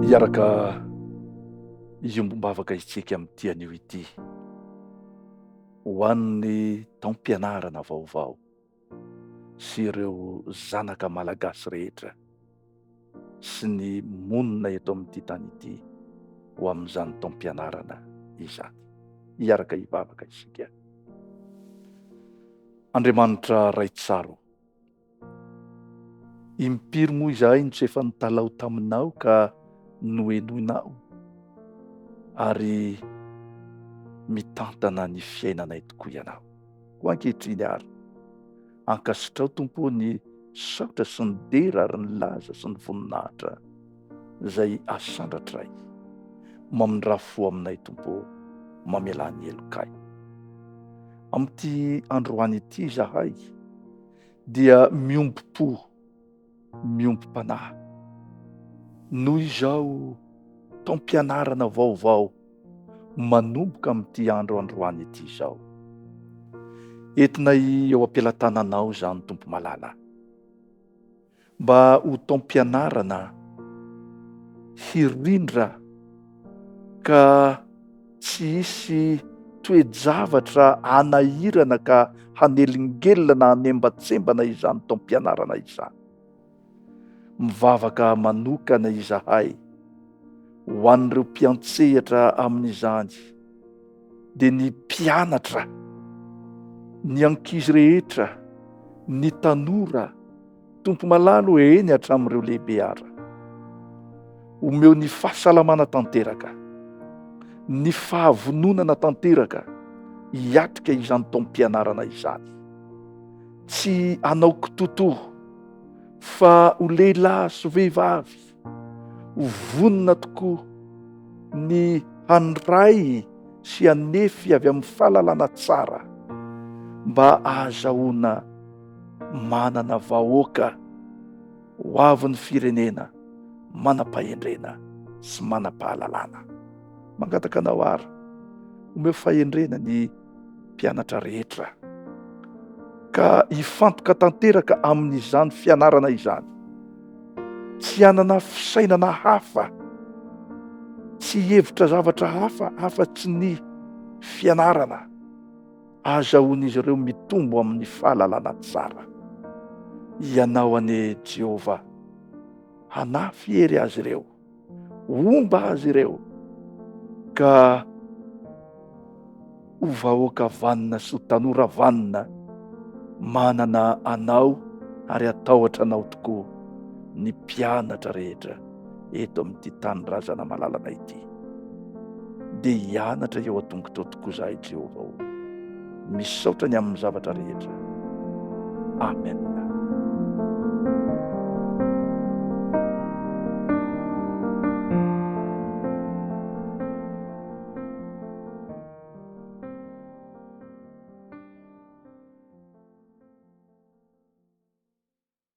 Iaraka iombom-bavaka isika amin'ity anio ity ho an'ny taom-pianarana vaovao sy ireo zanaka malagasy rehetra sy ny monina eto amin'ity tany ity ho amin'izany taom-pianarana izany. Iaraka hivavaka isika. Andriamanitra ray tsaro, impiry moa izahay no tsy efa nitalao taminao ka noenoinao ary mitantana ny fiainanay tokoa ianao. Ho ankehitriny ary, ankasitrao Tompo ny saotra sy ny dera ary ny laza sy ny voninahitra izay asandratray. Mamindraha fo aminay Tompo, mamela ny elokay. Amin'ity androany ity izahay dia miompo-po, miompo-panahy noho izao taom-pianarana vaovao manomboka amin'ity androany ity izao. Entinay eo am-pelatananao izany Tompo malala, mba ho taom-pianarana hirindra ka tsy hisy toe-javatra hanahirana ka hanelingelina hanembatsembana izany taom-pianarana izany. Mivavaka manokana izahay ho an'ireo mpiantsehatra amin'izany, dia ny mpianatra, ny ankizy rehetra, ny tanora, Tompo malalo eny hatramin'ireo lehibe ara. Omeo ny fahasalamana tanteraka, ny fahavononana tanteraka hiatrika izany taom-pianarana izany. Tsy hanao kitotoa fa ho lehilahy sy vehivavy ho vonona tokoa ny handray sy hanefy avy amin'ny fahalalana tsara mba ahazahoana manana vahoaka ho avin'ny firenena manam-pahendrena sy manam-pahalalana. Mangataka anao ary, omeo fahendrena ny mpianatra rehetra ka hifantoka tanteraka amin'izany fianarana izany. Tsy hanana fisainana hafa, tsy hevitra zavatra hafa afa-tsy ny fianarana. Ahazahoan'izy ireo mitombo amin'ny fahalalana tsara. Ianao anie Jehova, hanafy hery azy ireo, omba azy ireo ka ho vahoaka vanina sy ho tanora vanina manana anao ary atahotra anao tokoa ny mpianatra rehetra eto amin'ity tany razana malalana ity. Dia hianatra eo an-tongotra tokoa izahay Jehova, misaotra ny amin'ny zavatra rehetra. Amen.